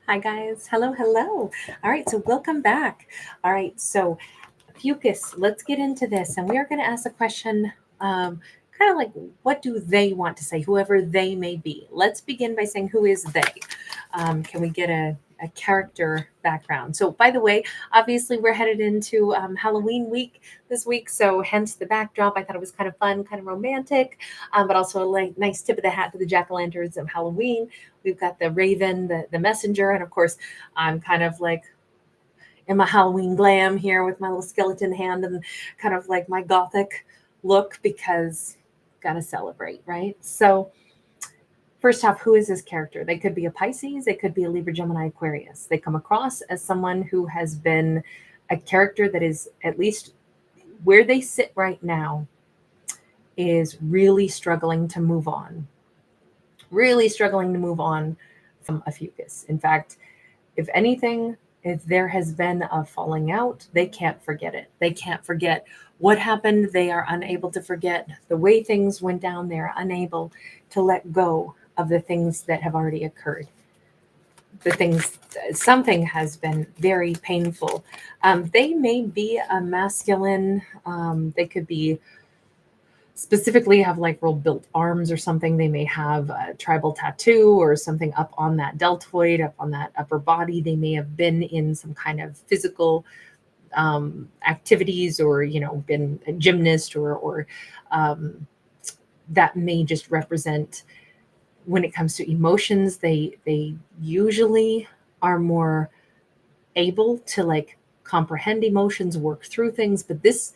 Hi, guys. Hello, hello. All right, so welcome back. All right, so Ophiuchus, let's get into this. And we are going to ask a question kind of like, what do they want to say, whoever they may be? Let's begin by saying, who is they? Can we get a character background? So, by the way, obviously, we're headed into Halloween week this week. So, hence the backdrop. I thought it was kind of fun, kind of romantic, but also a nice tip of the hat to the jack o' lanterns of Halloween. We've got the raven, the messenger, and of course, I'm kind of like in my Halloween glam here with my little skeleton hand and kind of like my gothic look because gotta celebrate, right? So first off, who is this character? They could be a Pisces, they could be a Libra, Gemini, Aquarius. They come across as someone who has been a character that is at least where they sit right now is really struggling to move on. Really struggling to move on from Ophiuchus. In fact, if anything, if there has been a falling out, they can't forget it. They can't forget what happened. They are unable to forget the way things went down. They are unable to let go of the things that have already occurred. The things, something has been very painful. They may be a masculine, they could be specifically have like real built arms or something. They may have a tribal tattoo or something up on that deltoid, up on that upper body. They may have been in some kind of physical activities, or been a gymnast, or that may just represent when it comes to emotions. They usually are more able to like comprehend emotions, work through things, but this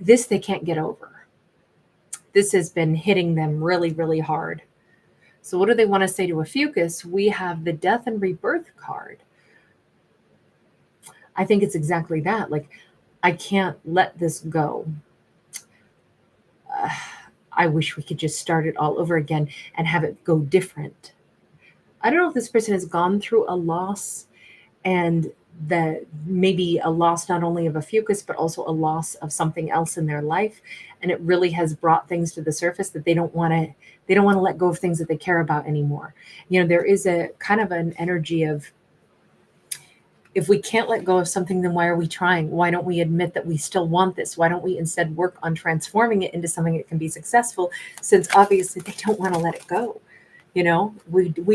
they can't get over. This has been hitting them really, really hard. So, what do they want to say to Ophiuchus? We have the death and rebirth card. I think it's exactly that. Like, I can't let this go. Uh, I wish we could just start it all over again and have it go different. I don't know if this person has gone through a loss, and that maybe a loss not only of a fucus but also a loss of something else in their life, and it really has brought things to the surface that they don't want to let go of things that they care about anymore. There is a kind of an energy of, if we can't let go of something, then why are we trying? Why don't we admit that we still want this? Why don't we instead work on transforming it into something that can be successful, since obviously they don't want to let it go. We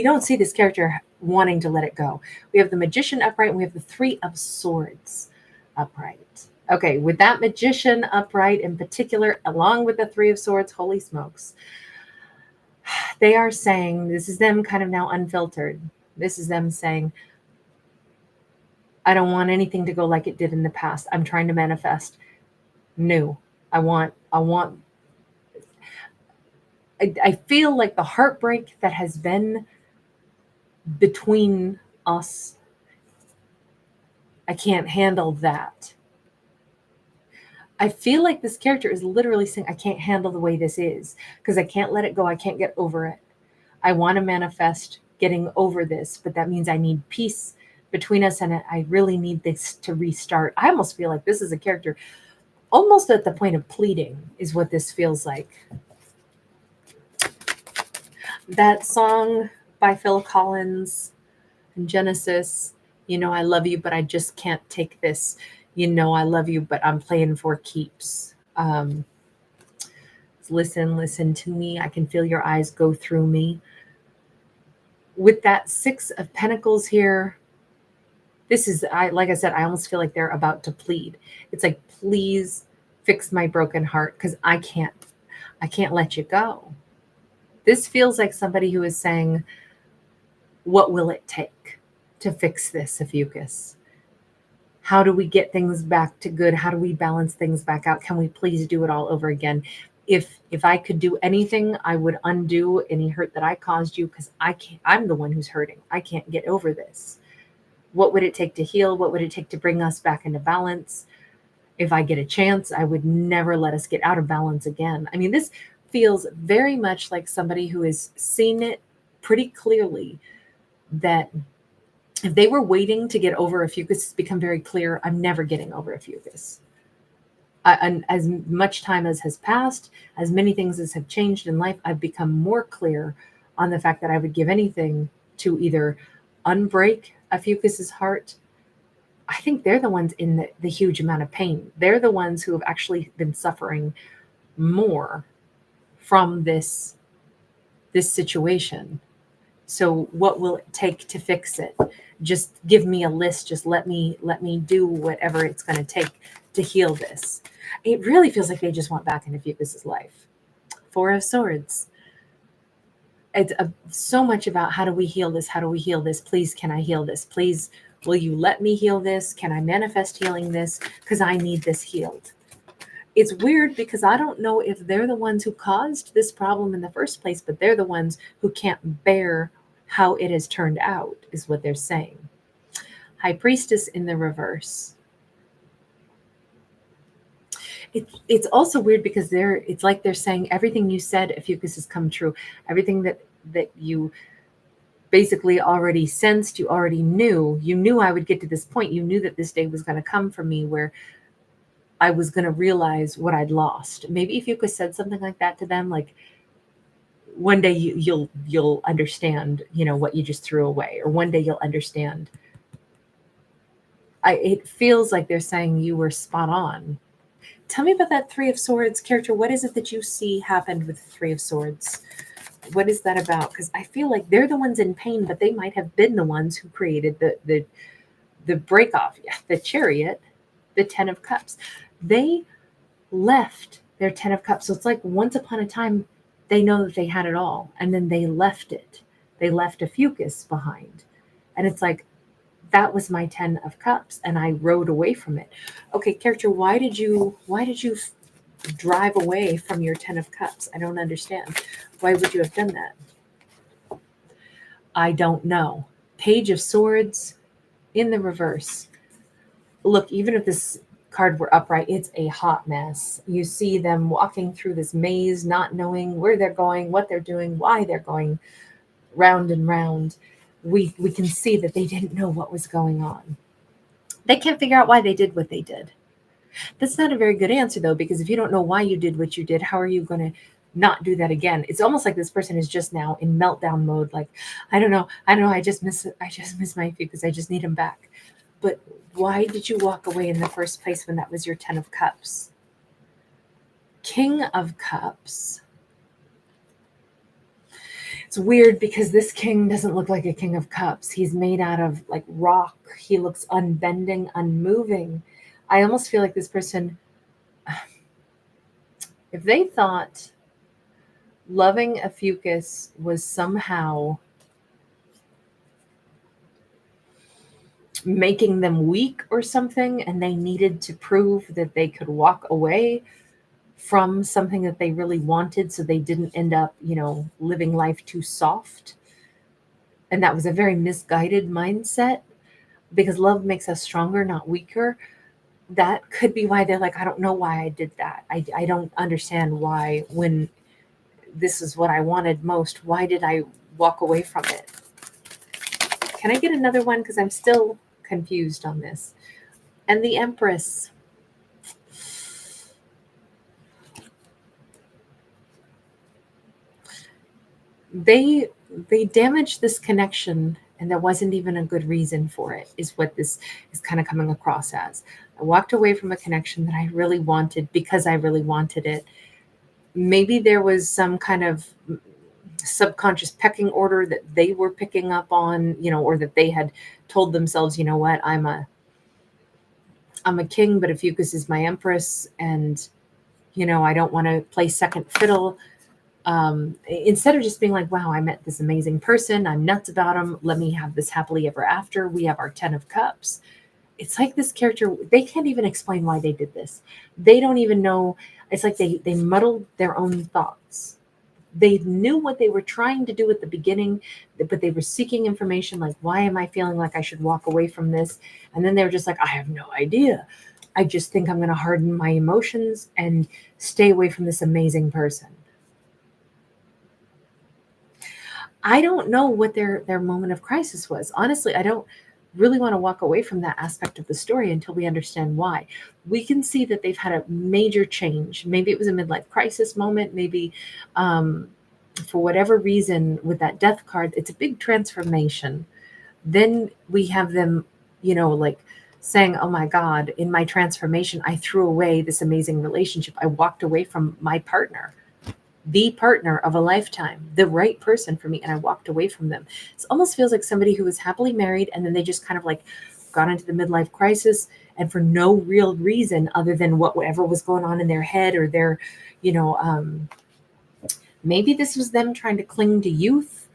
don't see this character wanting to let it go. We have the magician upright, and we have the three of swords upright. Okay, with that magician upright in particular, along with the three of swords, holy smokes, they are saying, this is them kind of now unfiltered. This is them saying, I don't want anything to go like it did in the past. I'm trying to manifest new. I feel like the heartbreak that has been between us, I can't handle that. I feel like this character is literally saying, I can't handle the way this is because I can't let it go. I can't get over it. I want to manifest getting over this, but that means I need peace between us, and I really need this to restart. I almost feel like this is a character almost at the point of pleading, is what this feels like. That song by Phil Collins in Genesis, I love you, but I just can't take this. I love you, but I'm playing for keeps. Listen to me. I can feel your eyes go through me. With that Six of Pentacles here, this is, like I said, I almost feel like they're about to plead. It's like, please fix my broken heart because I can't let you go. This feels like somebody who is saying, what will it take to fix this, Ophiuchus? How do we get things back to good? How do we balance things back out? Can we please do it all over again? If I could do anything, I would undo any hurt that I caused you, because I'm the one who's hurting. I can't get over this. What would it take to heal? What would it take to bring us back into balance? If I get a chance, I would never let us get out of balance again. I mean, this feels very much like somebody who has seen it pretty clearly, that if they were waiting to get over Ophiuchus, it's become very clear, I'm never getting over Ophiuchus. And as much time as has passed, as many things as have changed in life, I've become more clear on the fact that I would give anything to either unbreak Ophiuchus's heart, I think they're the ones in the huge amount of pain. They're the ones who have actually been suffering more from this situation. So what will it take to fix it? Just give me a list. Just let me do whatever it's going to take to heal this. It really feels like they just want back into Ophiuchus's life. Four of Swords. It's so much about how do we heal this? How do we heal this? Please, can I heal this? Please, will you let me heal this? Can I manifest healing this? Because I need this healed. It's weird because I don't know if they're the ones who caused this problem in the first place, but they're the ones who can't bear how it has turned out, is what they're saying. High Priestess in the reverse. It's also weird because it's like they're saying everything you said, Ophiuchus, has come true. Everything that you basically already sensed, you already knew. You knew I would get to this point. You knew that this day was going to come for me where I was going to realize what I'd lost. Maybe if you could said something like that to them, like one day you'll understand, what you just threw away, or one day you'll understand. It feels like they're saying you were spot on. Tell me about that Three of Swords character. What is it that you see happened with the Three of Swords? What is that about? Because I feel like they're the ones in pain, but they might have been the ones who created the break off. Yeah, the Chariot, the Ten of Cups. They left their Ten of Cups. So it's like once upon a time, they know that they had it all, and then they left it. They left Ophiuchus behind. And it's like, that was my 10 of Cups, and I rode away from it. Okay, character, why did you drive away from your 10 of Cups? I don't understand. Why would you have done that? I don't know. Page of Swords in the reverse. Look, even if this card were upright, it's a hot mess. You see them walking through this maze, not knowing where they're going, what they're doing, why they're going round and round. We can see that they didn't know what was going on. They can't figure out why they did what they did. That's not a very good answer, though, because if you don't know why you did what you did, how are you going to not do that again? It's almost like this person is just now in meltdown mode. Like, I don't know. I just miss my feet because I just need him back. But why did you walk away in the first place when that was your 10 of Cups? King of Cups. It's weird because this king doesn't look like a King of Cups. He's made out of like rock. He looks unbending, unmoving. I almost feel like this person, if they thought loving Ophiuchus was somehow making them weak or something, and they needed to prove that they could walk away from something that they really wanted so they didn't end up, living life too soft. And that was a very misguided mindset, because love makes us stronger, not weaker. That could be why they're like, I don't know why I did that. I don't understand why, when this is what I wanted most, why did I walk away from it? Can I get another one? Because I'm still confused on this. And the Empress. They damaged this connection, and there wasn't even a good reason for it, is what this is kind of coming across as. I walked away from a connection that I really wanted because I really wanted it. Maybe there was some kind of subconscious pecking order that they were picking up on, or that they had told themselves, you know what, I'm a king, but Ophiuchus is my empress, and I don't want to play second fiddle. Instead of just being like, wow, I met this amazing person, I'm nuts about him, let me have this happily ever after, we have our 10 of Cups. It's like this character, they can't even explain why they did this. They don't even know. It's like they muddled their own thoughts. They knew what they were trying to do at the beginning, but they were seeking information like, why am I feeling like I should walk away from this? And then they were just like, I have no idea. I just think I'm going to harden my emotions and stay away from this amazing person. I don't know what their moment of crisis was. Honestly, I don't really want to walk away from that aspect of the story until we understand why. We can see that they've had a major change. Maybe it was a midlife crisis moment. Maybe for whatever reason with that death card, it's a big transformation. Then we have them, like saying, oh my God, in my transformation, I threw away this amazing relationship. I walked away from my partner, the partner of a lifetime, the right person for me, and I walked away from them. It almost feels like somebody who was happily married and then they just kind of like got into the midlife crisis, and for no real reason other than whatever was going on in their head or their, you know, maybe this was them trying to cling to youth.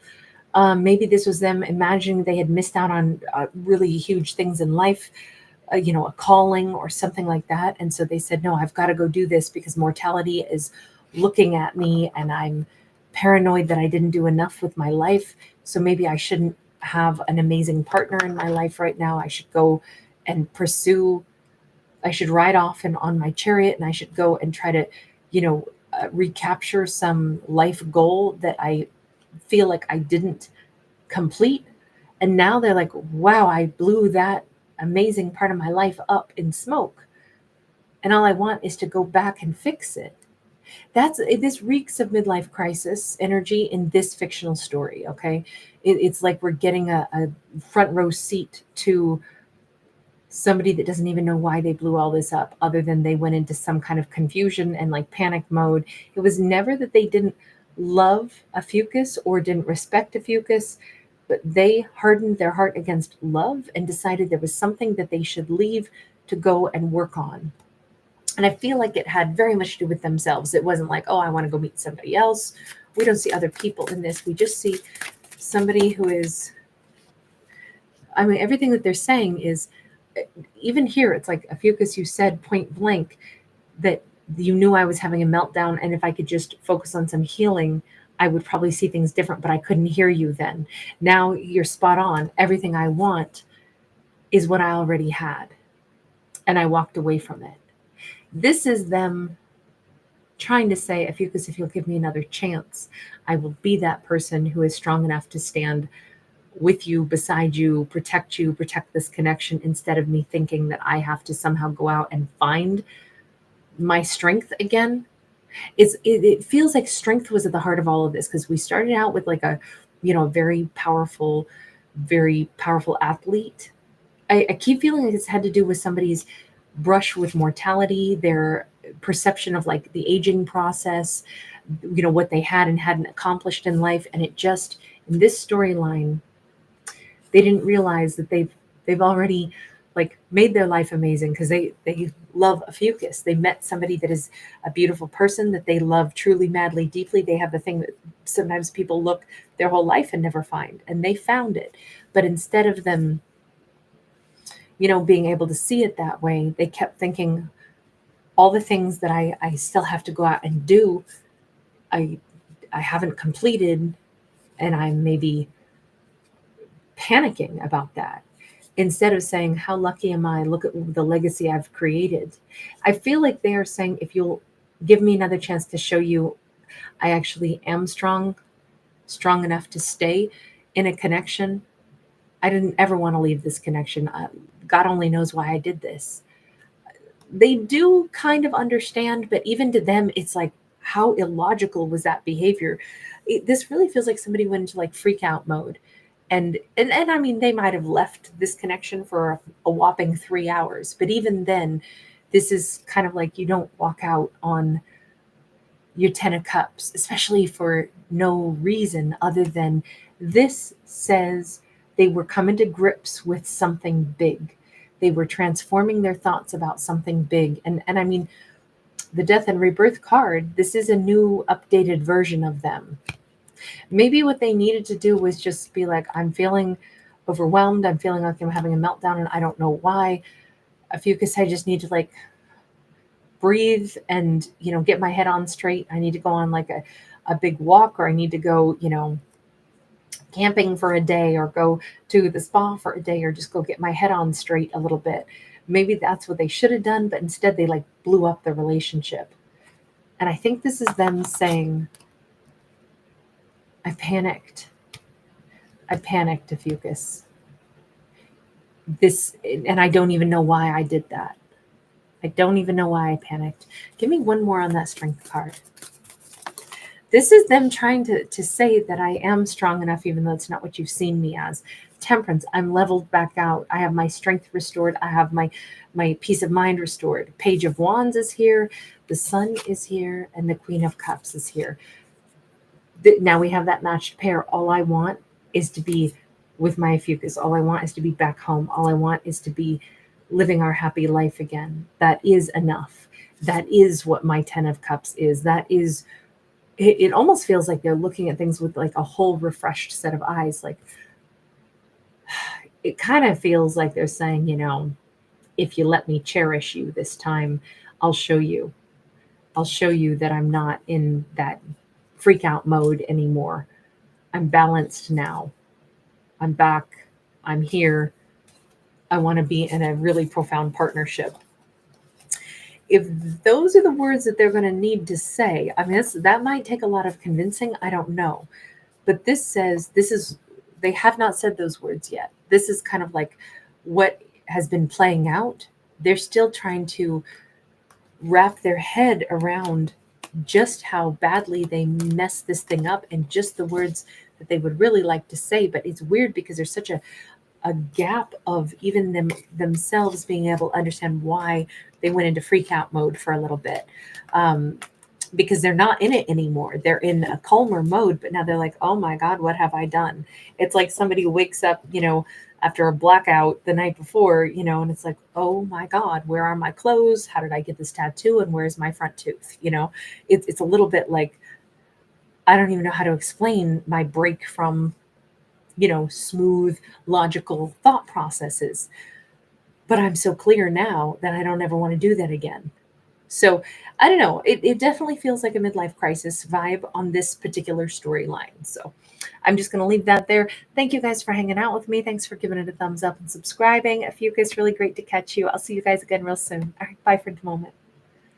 Maybe this was them imagining they had missed out on really huge things in life, a calling or something like that. And so they said, no, I've got to go do this because mortality is looking at me and I'm paranoid that I didn't do enough with my life. So maybe I shouldn't have an amazing partner in my life right now. I should go and pursue, I should ride off and on my chariot and I should go and try to, recapture some life goal that I feel like I didn't complete. And now they're like, wow, I blew that amazing part of my life up in smoke. And all I want is to go back and fix it. This reeks of midlife crisis energy in this fictional story. Okay. It's like we're getting a front row seat to somebody that doesn't even know why they blew all this up, other than they went into some kind of confusion and like panic mode. It was never that they didn't love Ophiuchus or didn't respect Ophiuchus, but they hardened their heart against love and decided there was something that they should leave to go and work on. And I feel like it had very much to do with themselves. It wasn't like, oh, I want to go meet somebody else. We don't see other people in this. We just see somebody who is, everything that they're saying is, even here, it's like, Ophiuchus, you said point blank that you knew I was having a meltdown. And if I could just focus on some healing, I would probably see things different, but I couldn't hear you then. Now you're spot on. Everything I want is what I already had. And I walked away from it. This is them trying to say, Ophiuchus, if you'll give me another chance, I will be that person who is strong enough to stand with you, beside you, protect this connection, instead of me thinking that I have to somehow go out and find my strength again. It feels like strength was at the heart of all of this, because we started out with like a, very powerful athlete. I keep feeling like it's had to do with somebody's brush with mortality, their perception of like the aging process, what they had and hadn't accomplished in life. And it just, in this storyline, they didn't realize that they've already like made their life amazing, because they love Ophiuchus. They met somebody that is a beautiful person that they love truly, madly, deeply. They have the thing that sometimes people look their whole life and never find, and they found it. But instead of them, being able to see it that way, they kept thinking all the things that I still have to go out and do, I haven't completed, and I'm maybe panicking about that, instead of saying, how lucky am I? Look at the legacy I've created. I feel like they are saying, if you'll give me another chance to show you I actually am strong enough to stay in a connection. I didn't ever want to leave this connection. God only knows why I did this. They do kind of understand, but even to them, it's like, how illogical was that behavior? This really feels like somebody went into like freak out mode. And I mean, they might have left this connection for a whopping 3 hours, but even then, this is kind of like, you don't walk out on your 10 of cups, especially for no reason other than this says they were coming to grips with something big. They were transforming their thoughts about something big. And I mean, the death and rebirth card, this is a new updated version of them. Maybe what they needed to do was just be like, I'm feeling overwhelmed. I'm feeling like I'm having a meltdown and I don't know why. Ophiuchus, I just need to like breathe and, get my head on straight. I need to go on like a big walk, or I need to go, camping for a day, or go to the spa for a day, or just go get my head on straight a little bit. Maybe that's what they should have done, but instead they like blew up the relationship. And I think this is them saying, I panicked, Ophiuchus. And I don't even know why I did that. I don't even know why I panicked. Give me one more on that strength card. This is them trying to say that I am strong enough, even though it's not what you've seen me as. Temperance, I'm leveled back out. I have my strength restored. I have my peace of mind restored. Page of Wands is here. The Sun is here, and the Queen of Cups is here. Now we have that matched pair. All I want is to be with my Ophiuchus. All I want is to be back home. All I want is to be living our happy life again. That is enough. That is what my 10 of Cups is. That is, it almost feels like they're looking at things with like a whole refreshed set of eyes. Like, it kind of feels like they're saying, if you let me cherish you this time, I'll show you. I'll show you that I'm not in that freak out mode anymore. I'm balanced now. I'm back. I'm here. I want to be in a really profound partnership. If those are the words that they're going to need to say, I mean, that might take a lot of convincing. I don't know. But this says, they have not said those words yet. This is kind of like what has been playing out. They're still trying to wrap their head around just how badly they mess this thing up and just the words that they would really like to say. But it's weird because there's such a gap of even themselves being able to understand why they went into freak out mode for a little bit. Because they're not in it anymore. They're in a calmer mode, but now they're like, oh my God, what have I done? It's like somebody wakes up, after a blackout the night before, and it's like, oh my God, where are my clothes? How did I get this tattoo? And where's my front tooth? It's a little bit like, I don't even know how to explain my break from, smooth, logical thought processes. But I'm so clear now that I don't ever want to do that again. So I don't know. It definitely feels like a midlife crisis vibe on this particular storyline. So I'm just going to leave that there. Thank you guys for hanging out with me. Thanks for giving it a thumbs up and subscribing. Ophiuchus, really great to catch you. I'll see you guys again real soon. All right, bye for the moment.